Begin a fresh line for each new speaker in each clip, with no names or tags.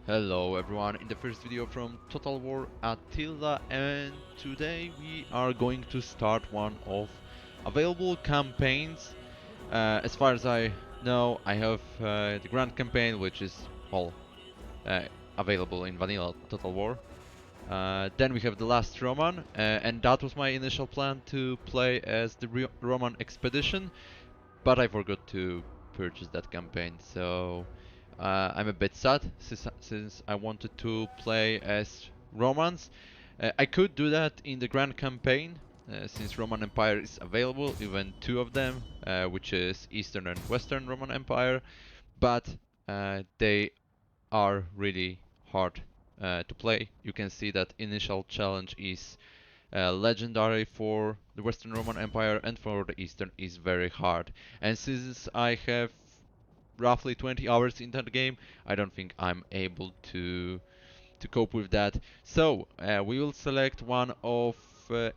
Hello everyone, in the first video from Total War Attila, and today we are going to start one of available campaigns. As far as I know, I have the Grand Campaign, which is all uh, available in Vanilla Total War. Then we have the Last Roman, and that was my initial plan to play as the Roman Expedition, but I forgot to purchase that campaign, so I'm a bit sad since I wanted to play as Romans. I could do that in the Grand Campaign, since Roman Empire is available, even two of them, which is Eastern and Western Roman Empire, but they are really hard to play. You can see that initial challenge is legendary for the Western Roman Empire, and for the Eastern is very hard. And since I have roughly 20 hours into the game, I don't think I'm able to cope with that. So we will select one of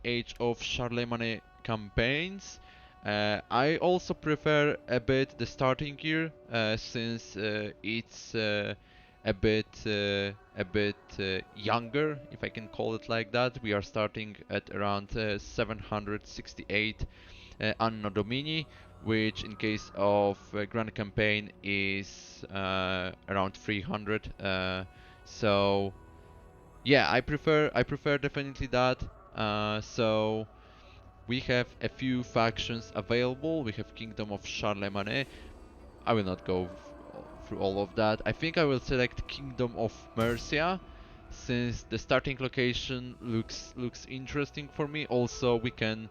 Age of Charlemagne campaigns. I also prefer a bit the starting gear, since it's a bit younger, if I can call it like that. We are starting at around 768 Anno Domini, which in case of Grand Campaign is around 300. So yeah, I prefer definitely that. So we have a few factions available. We have Kingdom of Charlemagne. I will not go through all of that. I think I will select Kingdom of Mercia, since the starting location looks interesting for me. Also, we can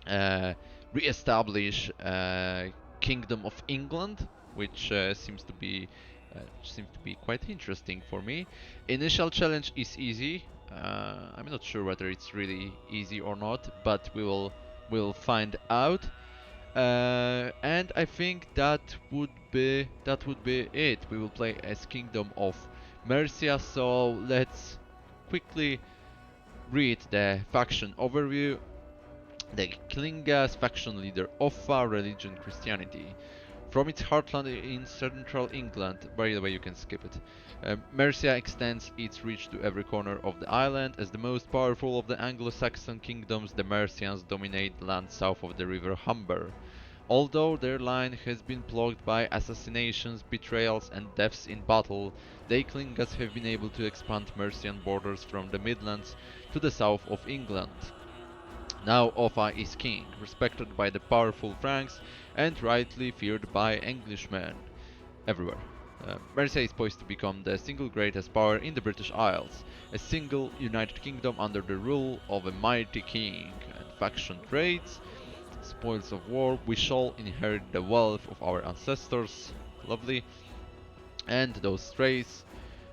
uh, re-establish Kingdom of England, which seems to be quite interesting for me. Initial challenge is easy. I'm not sure whether it's really easy or not, but we'll find out. And I think that would be it. We will play as Kingdom of Mercia. So let's quickly read the faction overview. The Klingas faction leader Offa, religion Christianity. From its heartland in central England, by the way, you can skip it. Mercia extends its reach to every corner of the island. As the most powerful of the Anglo-Saxon kingdoms, the Mercians dominate the land south of the river Humber. Although their line has been plagued by assassinations, betrayals, and deaths in battle, the Klingas have been able to expand Mercian borders from the Midlands to the south of England. Now Offa is king, respected by the powerful Franks and rightly feared by Englishmen everywhere. Mercia is poised to become the single greatest power in the British Isles, a single united kingdom under the rule of a mighty king. And faction traits, spoils of war, we shall inherit the wealth of our ancestors, lovely, and those traits,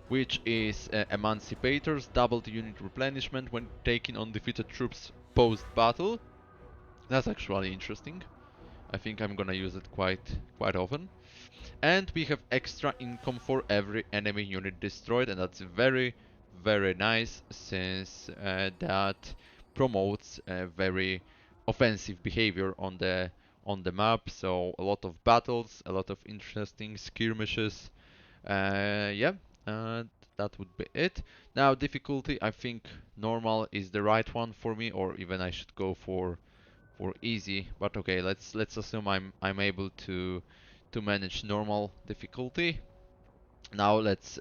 which is Emancipators, doubled unit replenishment when taking on defeated troops post-battle. That's actually interesting. I think I'm gonna use it quite often. And we have extra income for every enemy unit destroyed, and that's very nice, since that promotes a very offensive behavior on the map. So a lot of battles, a lot of interesting skirmishes. Yeah, uh, that would be it. Now difficulty, I think normal is the right one for me, or even I should go for easy. But okay, let's assume I'm able to manage normal difficulty. Now let's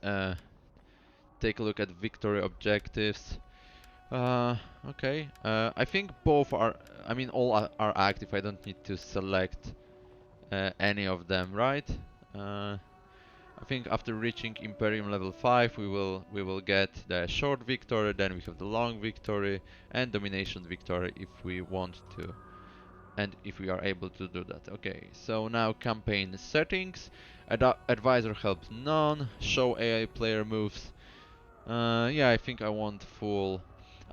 take a look at victory objectives. Uh, okay, I think both are, I mean all are active. I don't need to select any of them, right? I think after reaching Imperium level 5 we will get the short victory, then we have the long victory and domination victory if we want to, and if we are able to do that. Okay, so now campaign settings. Advisor helps none. Show AI player moves. Yeah, I think I want full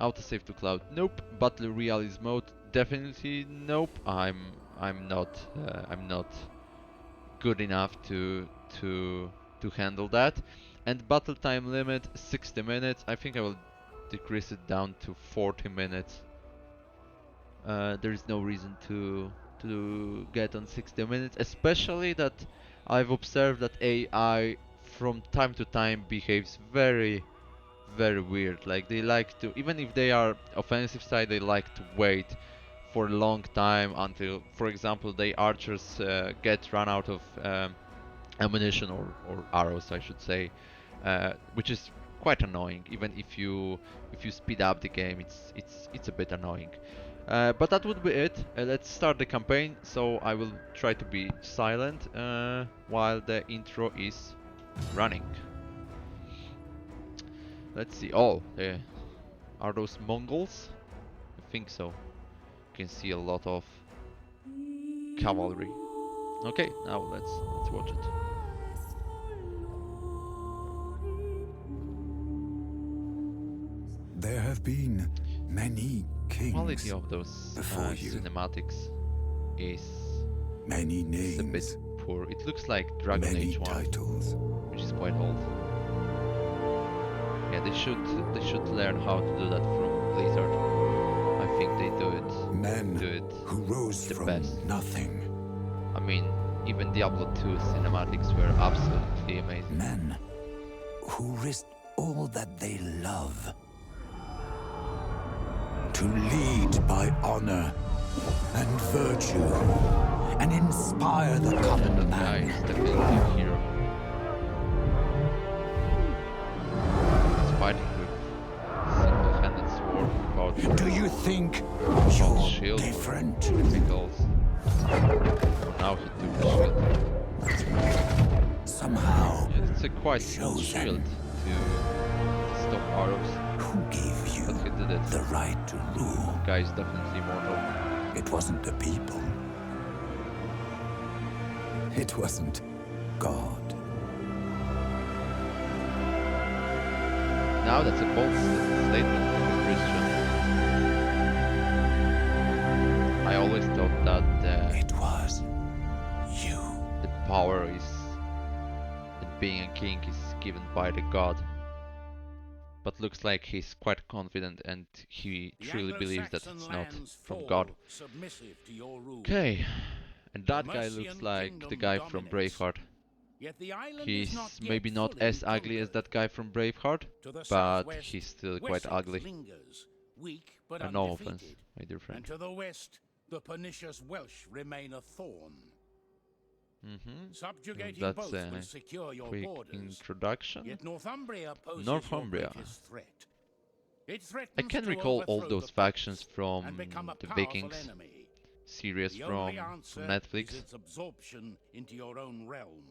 autosave to cloud. Nope. Battle realism mode. Definitely nope. I'm not good enough to handle that. And battle time limit 60 minutes. I think I will decrease it down to 40 minutes. There is no reason to get on 60 minutes, especially that I've observed that AI from time to time behaves very weird. Like they like to, even if they are offensive side, they like to wait for a long time until, for example, the archers get run out of ammunition or arrows, I should say, which is quite annoying. Even if you speed up the game, it's a bit annoying. But that would be it. Let's start the campaign. So I will try to be silent while the intro is running. Let's see. Oh, are those Mongols? I think so. You can see a lot of cavalry. Okay, now let's watch it.
There have been many kings.
Quality of those cinematics is
many
a bit
names,
poor. It looks like Dragon
many
Age 1,
titles.
which is quite old. Yeah, they should learn how to do that from Blizzard. I think they do it
who rose
the
from
best.
nothing.
I mean, even Diablo 2 cinematics were absolutely amazing.
Men who risked all that they love to lead by honor and virtue and inspire the common
That guy
man.
is definitely a hero. He's fighting with single-handed sword without
Do you think
without
you're
shield
different?
or anything else. Now he took the shield.
Somehow,
Yeah, it's a quite small
Chosen.
shield to stop arrows,
who gave you
but he did it.
the right to rule?
The guy is definitely immortal.
It wasn't the people. It wasn't God.
Now that's a bold statement from a Christian. I always thought that
It was you.
the power is that being a king is given by the god. But looks like he's quite confident and he truly believes that it's not from God. Okay, and that guy looks like the guy from Braveheart. He's maybe not as ugly as that guy from Braveheart, but he's still quite ugly. And no offense, my dear friend.
And to the west, the pernicious Welsh remain a thorn. Subjugating
That's
both
a
will secure your
quick
borders.
introduction.
Yet Northumbria poses
Northumbria.
your greatest threat. It
I
threatens
can
to
recall all
overthrow
those
the
factions
Picts
from
and become a
the
powerful
Vikings
enemy.
series
The
from
only answer
Netflix.
is its absorption into your own realm.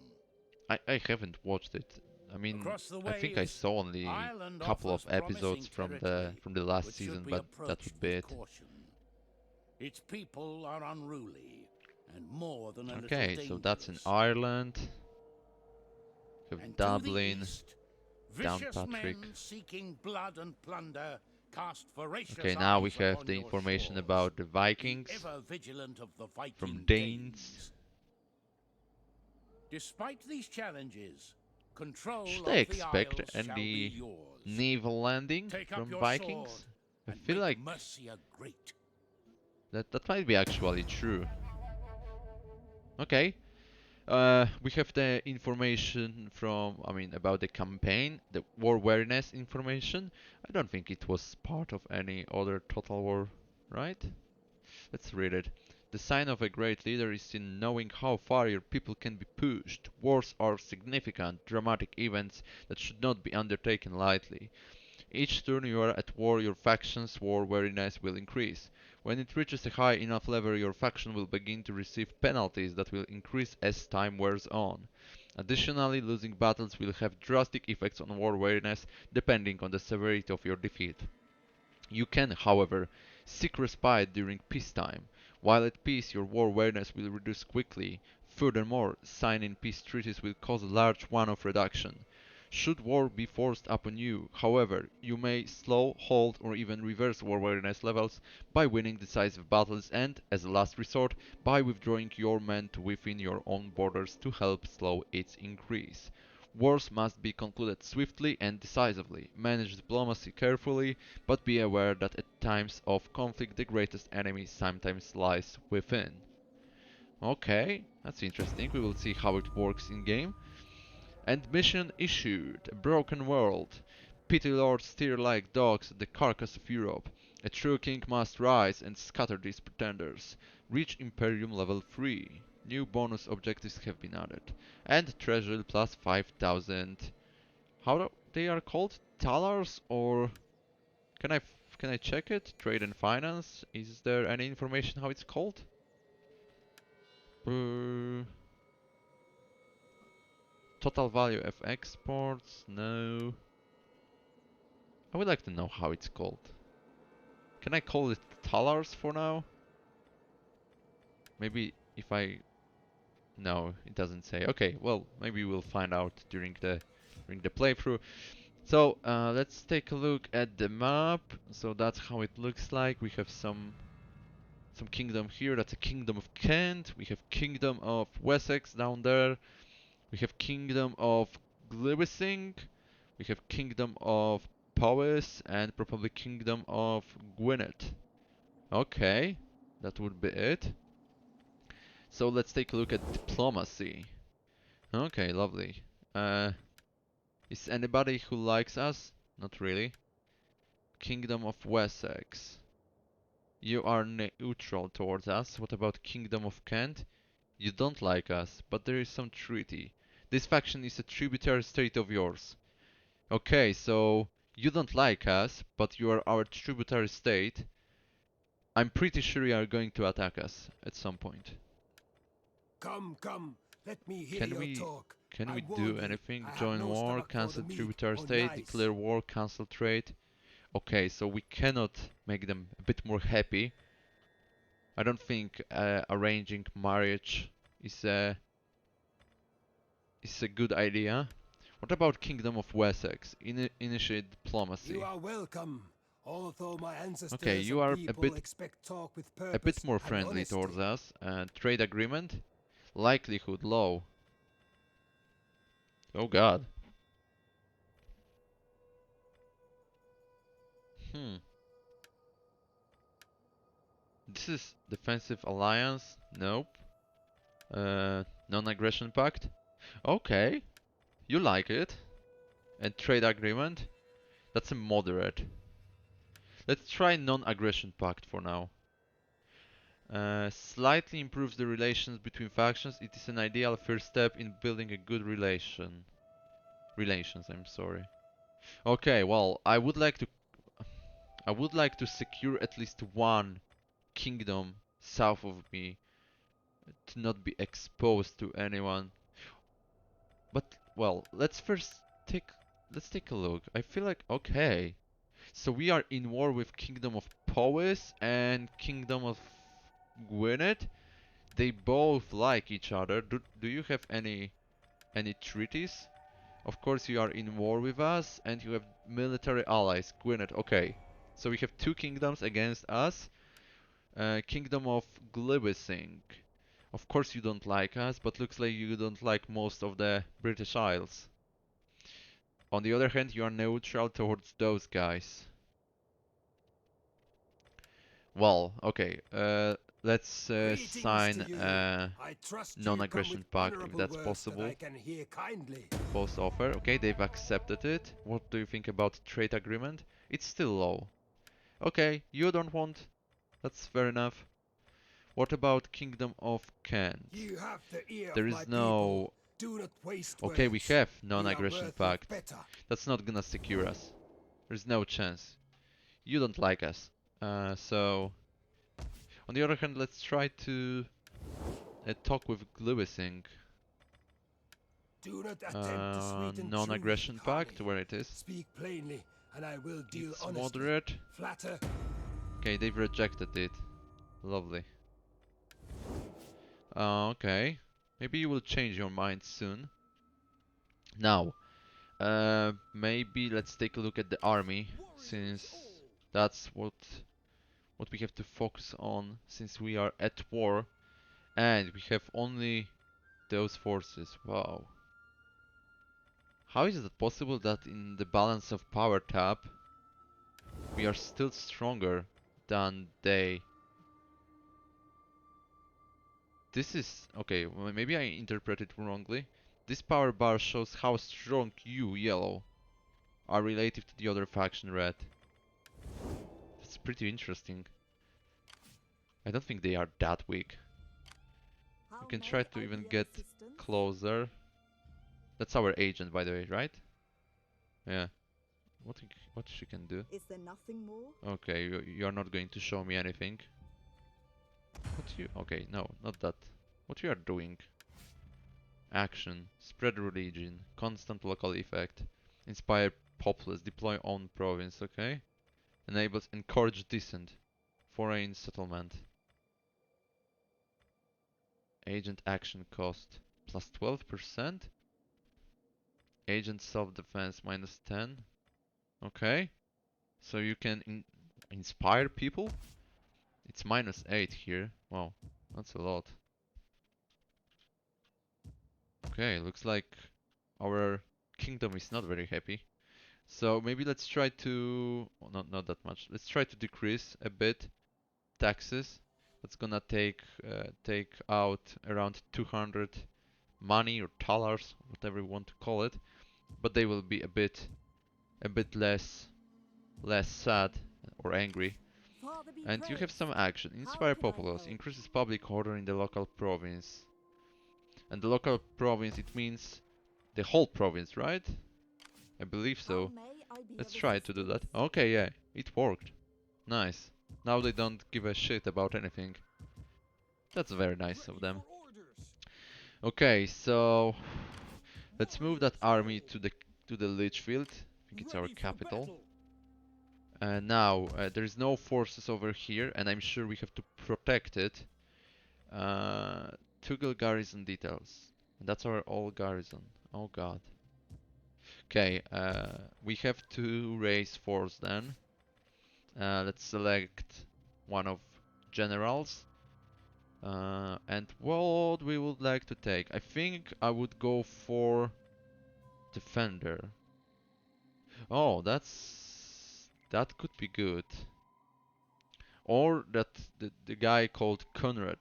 I haven't watched it. I mean,
Across the
I think I
waves,
saw only a
Ireland
couple of
offers promising
episodes from
territory,
the last
which
season,
should be
but that
approached
would be
with
it.
caution. Its people are unruly and more than a
Okay,
little
so that's in
dangerous.
Ireland. We have
And to the
Dublin,
east,
Downpatrick.
vicious men seeking blood and plunder cast voracious
Okay, now we
eyes
have
upon
the
your
information
shores.
about the
The
Vikings
ever vigilant of the Viking
from Danes.
Despite these challenges, control
Should
of
I
the
expect
Isles shall
any
be yours.
naval landing
Take up
from
your
Vikings?
sword
I
and
feel
make
like
Mercia great.
that might be actually true. Okay. We have the information from, I mean, about the campaign, the war weariness information. I don't think it was part of any other Total War, right? Let's read it. The sign of a great leader is in knowing how far your people can be pushed. Wars are significant, dramatic events that should not be undertaken lightly. Each turn you are at war, your faction's war weariness will increase. When it reaches a high enough level, your faction will begin to receive penalties that will increase as time wears on. Additionally, losing battles will have drastic effects on war weariness depending on the severity of your defeat. You can, however, seek respite during peacetime. While at peace, your war weariness will reduce quickly. Furthermore, signing peace treaties will cause a large one-off reduction. Should war be forced upon you, however, you may slow, halt, or even reverse war weariness levels by winning decisive battles and, as a last resort, by withdrawing your men to within your own borders to help slow its increase. Wars must be concluded swiftly and decisively. Manage diplomacy carefully, but be aware that at times of conflict the greatest enemy sometimes lies within. Okay, that's interesting. We will see how it works in game. And mission issued. A broken world. Petty lords steer like dogs at the carcass of Europe. A true king must rise and scatter these pretenders. Reach Imperium level 3. New bonus objectives have been added. And treasure plus 5000. How do they are called? Talars or can I check it? Trade and finance. Is there any information how it's called? Total value of exports? No. I would like to know how it's called. Can I call it Talars for now? Maybe if I... No, it doesn't say. Okay, well, maybe we'll find out during the playthrough. So, let's take a look at the map. So that's how it looks like. We have some kingdom here. That's a kingdom of Kent. We have kingdom of Wessex down there. We have kingdom of Glivesing. We have kingdom of Powys and probably kingdom of Gwynedd. Okay, that would be it. So let's take a look at diplomacy. Okay, lovely. Is anybody who likes us? Not really. Kingdom of Wessex. You are neutral towards us. What about Kingdom of Kent? You don't like us, but there is some treaty. This faction is a tributary state of yours. Okay, so you don't like us, but you are our tributary state. I'm pretty sure you are going to attack us at some point.
Come, come, let me hear
Can
your
we
talk.
can
I
we
warn
do
you,
anything?
I have
Join
no
war,
stomach for
cancel
the meat
tributary
or
state,
nice.
declare war, cancel trade. Okay, so we cannot make them a bit more happy. I don't think arranging marriage is a good idea. What about Kingdom of Wessex? Initiate diplomacy.
You are welcome. Although my ancestors
Okay, you
and
are
people expect talk with
a bit
purpose
more
and
friendly
honesty.
towards us. Trade agreement, likelihood low. Oh God. Hmm. This is defensive alliance. Nope. Non-aggression pact. Okay, you like it. And trade agreement. That's a moderate. Let's try non-aggression pact for now. Slightly improves the relations between factions. It is an ideal first step in building a good relations, I'm sorry. Okay, well, I would like to secure at least one kingdom south of me to not be exposed to anyone. But well, let's take a look. I feel like okay. So we are in war with Kingdom of Powys and Kingdom of Gwynedd. They both like each other. Do you have any treaties? Of course you are in war with us and you have military allies. Gwynedd, okay. So we have two kingdoms against us. Kingdom of Glivesing. Of course you don't like us, but looks like you don't like most of the British Isles. On the other hand, you are neutral towards those guys. Well, okay. Let's sign a non-aggression pact if that's possible. Post offer. Okay, they've accepted it. What do you think about trade agreement? It's still low. Okay, you don't want. That's fair enough. What about Kingdom of Kent? There is no... Okay, we have non-aggression pact. That's not gonna secure us. There's no chance. You don't like us. So... On the other hand, let's try to talk with Glivesing. Non-aggression pact, where it is.
Speak plainly, and I will deal
It's
honestly.
moderate.
Flatter.
Okay, they've rejected it. Lovely. Okay. Maybe you will change your mind soon. Now, maybe let's take a look at the army, since that's what we have to focus on, since we are at war, and we have only those forces. Wow. How is it possible that in the balance of power tab, we are still stronger than they? This is... okay, well, maybe I interpreted wrongly. This power bar shows how strong you, yellow, are relative to the other faction, red. That's pretty interesting. I don't think they are that weak. We can try to even get closer. That's our agent, by the way, right? Yeah. What she can do?
Is there nothing more?
Okay, you're not going to show me anything. What you? Okay, no, not that. What you are doing? Action, spread religion, constant local effect, inspire populace, deploy own province. Okay, enables encourage dissent, foreign settlement. Agent action cost plus 12%. Agent self-defense minus 10. Okay, so you can inspire people. It's minus 8 here. Wow, that's a lot. Okay, looks like our kingdom is not very happy. So maybe let's try to, oh, not that much. Let's try to decrease a bit taxes. That's gonna take out around 200 money or dollars, whatever you want to call it. But they will be a bit less sad or angry.
Father be
And you have
praised.
some action.
How
Inspire
can I
populace.
help?
Increases public order in the local province. And the local province, it means the whole province, right? I believe so.
How may I be
Let's
of
try to do that.
assistance?
Okay, yeah, it worked. Nice. Now they don't give a shit about anything. That's very nice of them. Okay, so let's move that army to the Litchfield. I think it's our capital. Now there is no forces over here, and I'm sure we have to protect it. Tugel garrison details. And that's our old garrison. Oh god. Okay, we have to raise force then. Let's select one of generals. And what we would like to take. I think I would go for defender. Oh, that could be good. Or the guy called Conrad,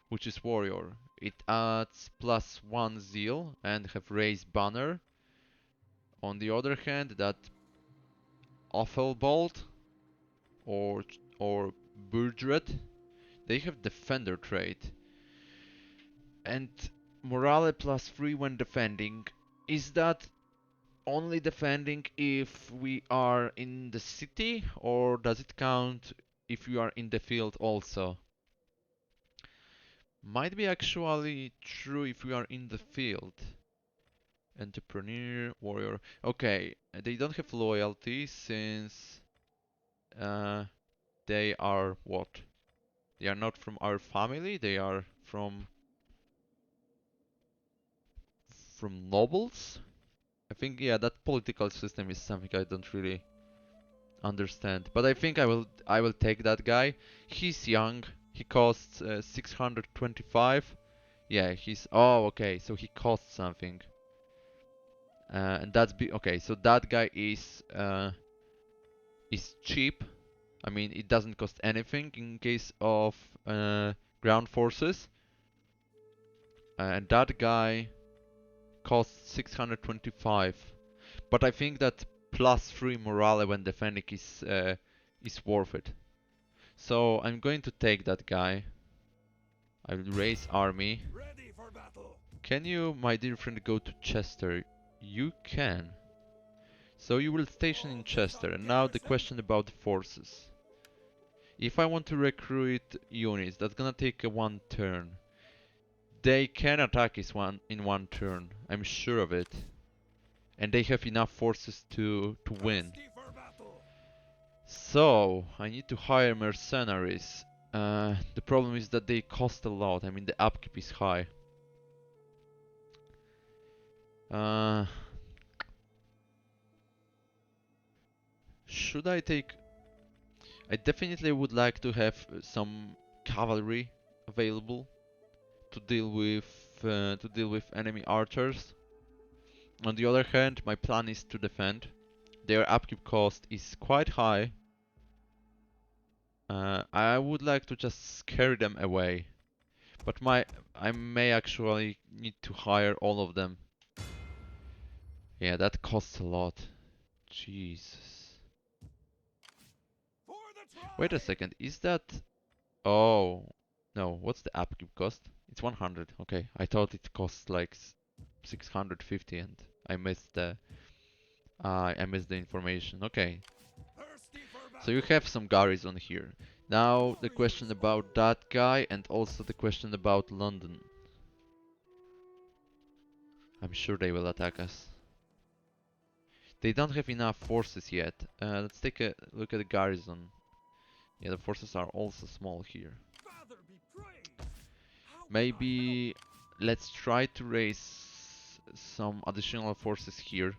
which is warrior. It adds +1 zeal and have raised banner. On the other hand, that Offelbold or Burdred, they have defender trait. And morale +3 when defending. Is that only defending if we are in the city, or does it count if you are in the field also? Might be actually true if we are in the field. Entrepreneur, warrior. Okay, they don't have loyalty since they are what? They are not from our family, they are from nobles? I think, yeah, that political system is something I don't really understand. But I think I will take that guy. He's young. He costs 625. Yeah, he's oh okay, so he costs something. And that's okay. So that guy is cheap. I mean, it doesn't cost anything in case of ground forces. And that guy costs 625. But I think that +3 morale when defending is worth it. So I'm going to take that guy. I will raise army.
Ready for battle.
Can you, my dear friend, go to Chester? You can. So you will station in Chester. And now the question about the forces. If I want to recruit units, that's gonna take one turn. They can attack us in one turn. I'm sure of it. And they have enough forces to win. So, I need to hire mercenaries. The problem is that they cost a lot. I mean, the upkeep is high. Should I take... I definitely would like to have some cavalry available to deal with enemy archers. On the other hand, my plan is to defend. Their upkeep cost is quite high. I would like to just scare them away. But I may actually need to hire all of them. Yeah, that costs a lot. Jesus. Wait a second, is that... Oh, no, what's the upkeep cost? It's 100, okay. I thought it costs like 650 and I missed the information. Okay, so you have some garrison here. Now the question about that guy and also the question about London. I'm sure they will attack us. They don't have enough forces yet. Let's take a look at the garrison. Yeah, the forces are also small here. Maybe let's try to raise some additional forces here.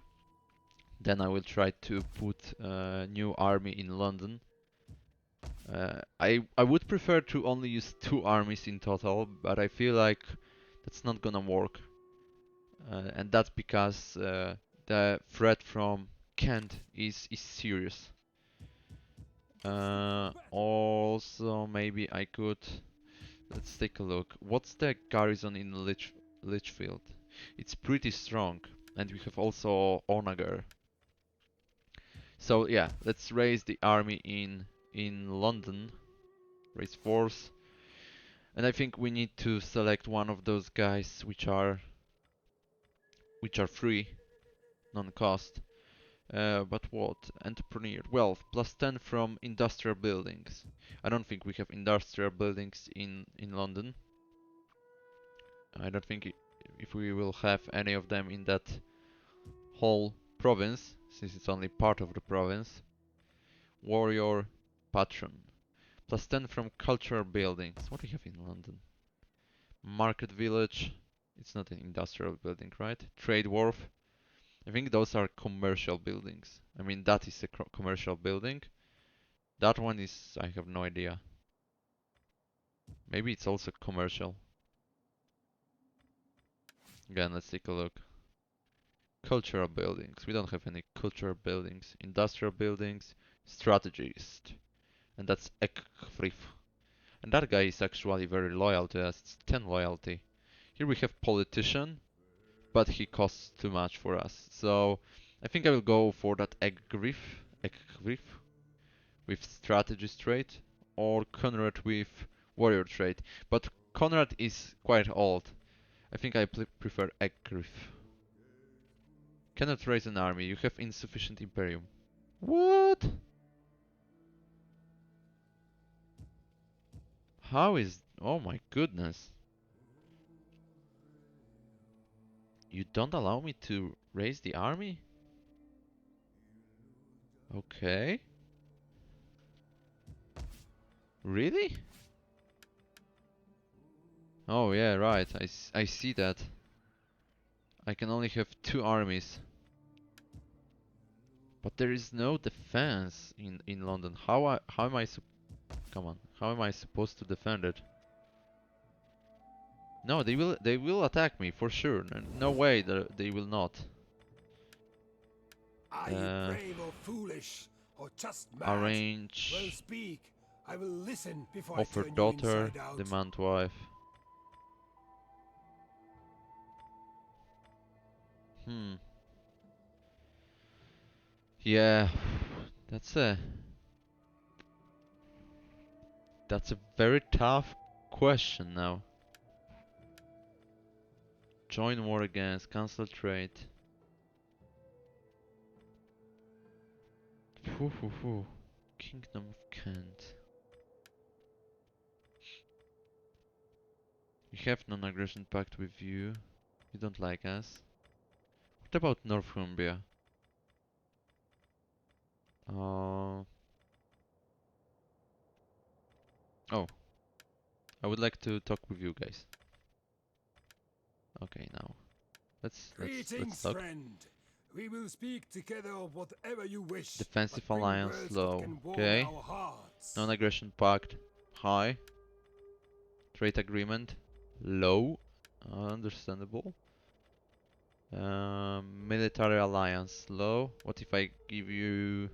Then I will try to put a new army in London. I would prefer to only use 2 armies in total, but I feel like that's not gonna work. And that's because the threat from Kent is serious. Also, maybe I could... Let's take a look. What's the garrison in Lichfield? It's pretty strong, and we have also Onager. So yeah, let's raise the army in London. Raise force. And I think we need to select one of those guys which are free, non-cost. But what? Entrepreneur. Wealth, plus 10 from industrial buildings. I don't think we have industrial buildings in London. I don't think if we will have any of them in that whole province, since it's only part of the province. Warrior, patron. Plus 10 from cultural buildings. What do we have in London? Market village. It's not an industrial building, right? Trade wharf. I think those are commercial buildings. I mean, that is a commercial building. That one is... I have no idea. Maybe it's also commercial. Again, let's take a look. Cultural buildings. We don't have any cultural buildings. Industrial buildings. Strategist. And that's Ekfrif. And that guy is actually very loyal to us. It's 10 loyalty. Here we have politician, but he costs too much for us. So I think I will go for that Ekgrif with strategist trait, or Conrad with warrior trait. But Conrad is quite old. I think I prefer Ekgrif. Cannot raise an army. You have insufficient imperium. What? How is... Oh my goodness. You don't allow me to raise the army? Okay. Really? Oh yeah, right. I see that. I can only have 2 armies. But there is no defense in London. How am I come on. How am I supposed to defend it? No, they will attack me for sure. No way that they will not.
Are you brave or foolish, or just mad?
Arrange.
Well, speak. I will listen before I
Offer
turn you
daughter,
inside out.
demand wife. Yeah, that's a very tough question now. Join war against, cancel trade. Kingdom of Kent. We have non-aggression pact with you. You don't like us. What about Northumbria? Oh, I would like to talk with you guys. Okay, now let's
Greetings,
talk.
friend. We will speak together of whatever you wish.
Defensive
but bring
alliance
words that
low.
can warm
Okay.
our hearts.
Non-aggression pact high. Trade agreement low. Understandable. Military alliance low. What if I give you...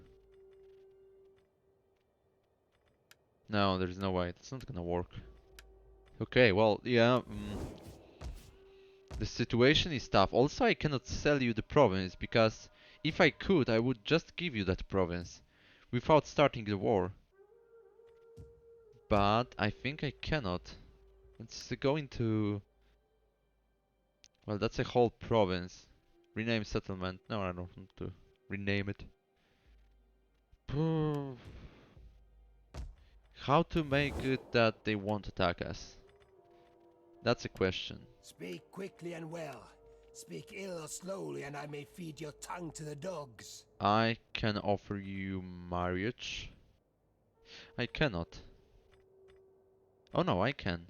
No, there's no way. It's not gonna work. Okay, well, yeah, the situation is tough. Also, I cannot sell you the province, because if I could, I would just give you that province without starting the war. But I think I cannot. Let's go into... Well, that's a whole province. Rename settlement. No, I don't want to rename it. How to make it that they won't attack us? That's a question.
Speak quickly and well. Speak ill or slowly, and I may feed your tongue to the dogs.
I can offer you marriage. I cannot. Oh no, I can.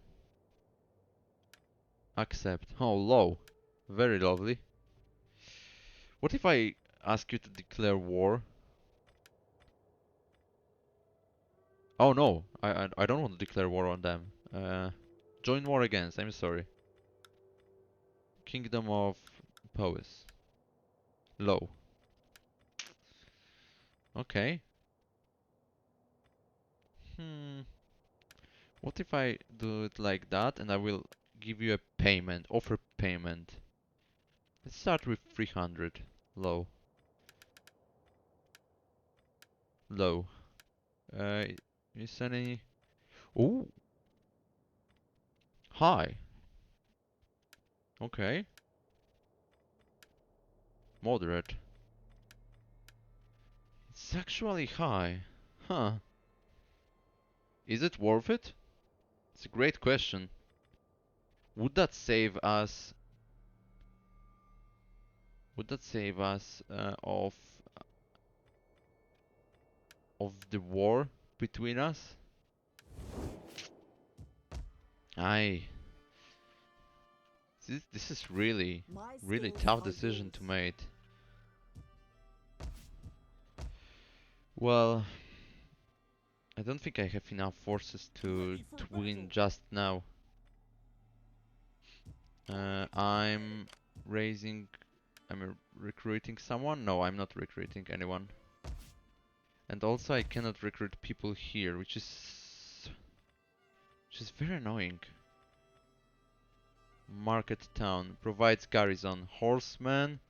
Accept. Oh, low. Very lovely. What if I ask you to declare war? Oh no, I don't want to declare war on them. Join war against, I'm sorry. Kingdom of Powys. Low. Okay. What if I do it like that and I will give you a payment, offer payment. Let's start with 300. Low. Low. Is any... Ooh! High. Okay. Moderate. It's actually high. Huh. Is it worth it? It's a great question. Would that save us... Would that save us of the war between us? Aye. This is really
My
really
skills
tough
are
decision to
yours.
make. Well, I don't think I have enough forces to win just now. I'm raising... I'm recruiting someone? No, I'm not recruiting anyone. And also I cannot recruit people here, which is very annoying. Market town provides garrison, horsemen,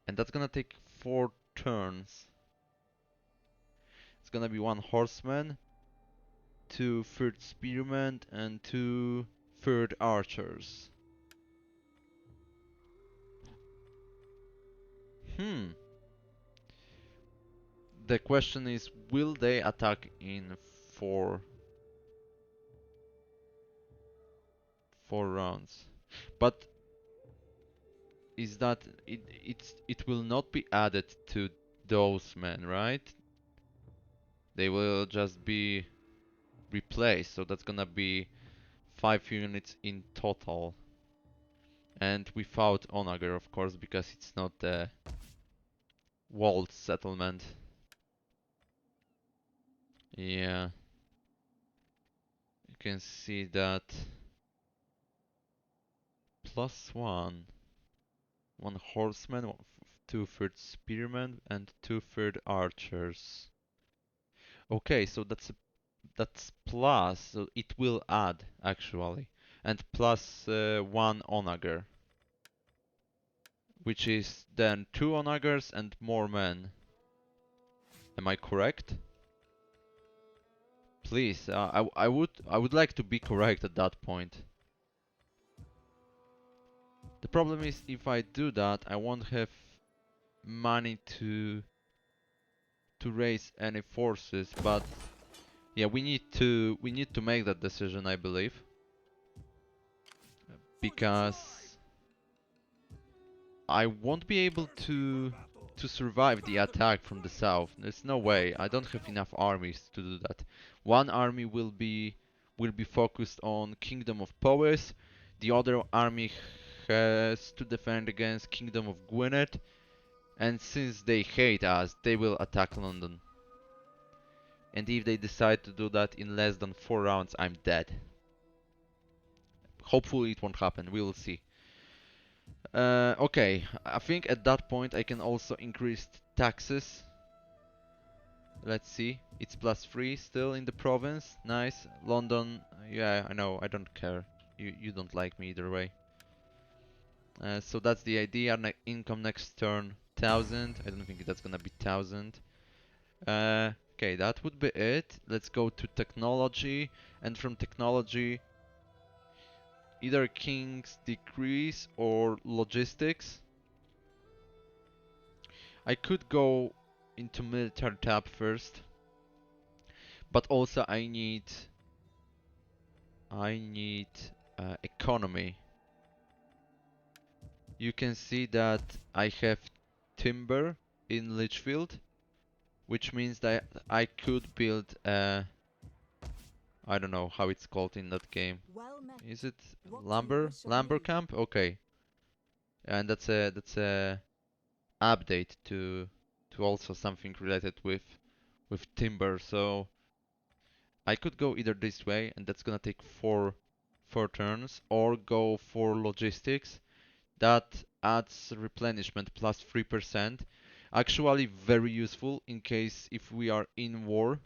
and that's gonna take 4 turns. It's gonna be 1 horseman, 2 third spearmen, and 2 third archers. The question is, will they attack in 4 rounds? But is that it will not be added to those men, right? They will just be replaced, so that's gonna be 5 units in total. And without Onager, of course, because it's not a walled settlement. Yeah. You can see that +1. 1 horseman, 2 third spearmen, and 2 third archers. Okay, so that's plus, so it will add actually, and plus 1 onager, which is then 2 onagers and more men. Am I correct? Please, I would like to be correct at that point. The problem is, if I do that, I won't have money to raise any forces, but yeah, we need to make that decision, I believe, because I won't be able to survive the attack from the south. There's no way. I don't have enough armies to do that. One army will be focused on Kingdom of Powys. The other army has to defend against Kingdom of Gwynedd. And since they hate us, they will attack London. And if they decide to do that in less than 4 rounds, I'm dead. Hopefully it won't happen. We will see. Okay, I think at that point I can also increase taxes. Let's see. It's +3 still in the province. Nice. London. Yeah, I know. I don't care. You don't like me either way. So that's the idea. Income next turn 1000. I don't think that's gonna be 1000. Okay, that would be it. Let's go to technology, and from technology, either King's Decrease or Logistics. I could go into military tab first, but also I need economy. You can see that I have timber in Litchfield, which means that I could build a, I don't know how it's called in that game.
Well met.
Is it
What do you
lumber?
wish of
Lumber
me?
camp? Okay. And that's a update to also something related with timber. So I could go either this way, and that's gonna take four turns, or go for logistics. That adds replenishment plus 3%. Actually very useful in case if we are in war.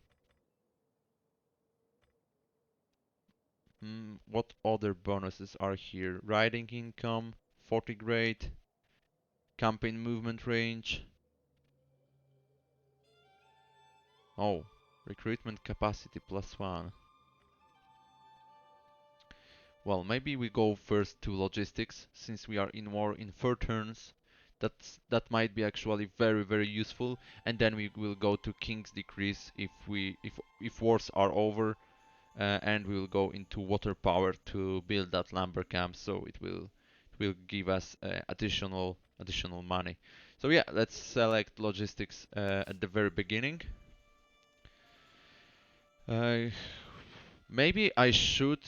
What other bonuses are here? Riding income, 40 grade, campaign movement range. Oh, recruitment capacity +1. Well, maybe we go first to logistics, since we are in war in 4 turns. That might be actually very useful, and then we will go to King's Decrease if wars are over, and we will go into water power to build that lumber camp. So it will give us additional money. So yeah, let's select logistics at the very beginning. Uh, Maybe I should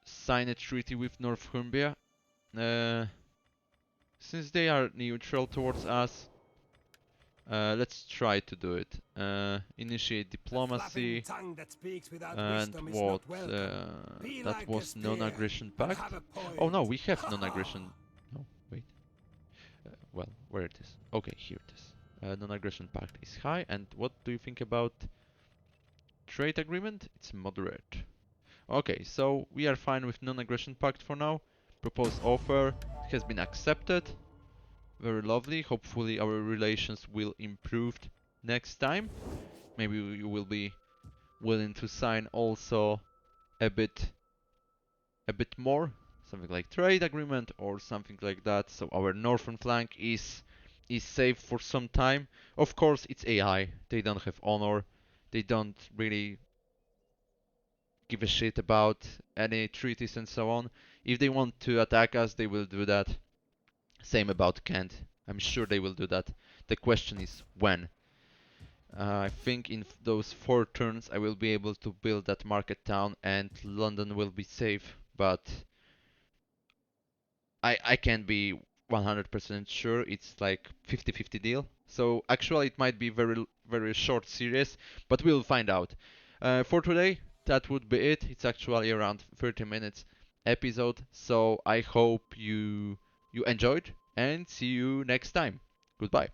sign a treaty with Northumbria. Uh, since they are neutral towards us, let's try to do it. Initiate
A flapping
diplomacy,
tongue that speaks without
and
wisdom is
what?
not welcome. Be
That
like a
was
spear
non-aggression
and
pact.
have a point.
Oh no, we have non-aggression. No, wait. Well, where it is? Okay, here it is. Non-aggression pact is high, and what do you think about trade agreement? It's moderate. Okay, so we are fine with non-aggression pact for now. Proposed offer has been accepted. Very lovely. Hopefully our relations will improve next time. Maybe you will be willing to sign also a bit more, something like trade agreement or something like that. So our northern flank is safe for some time. Of course, it's AI. They don't have honor. They don't really give a shit about any treaties and so on. If they want to attack us, they will do that. Same about Kent. I'm sure they will do that. The question is when. I think in those 4 turns I will be able to build that market town and London will be safe, but I can't be 100% sure. It's like 50-50 deal. So actually it might be very short series, but we'll find out. For today, that would be it. It's actually around 30 minutes episode, so I hope you enjoyed and see you next time. Goodbye.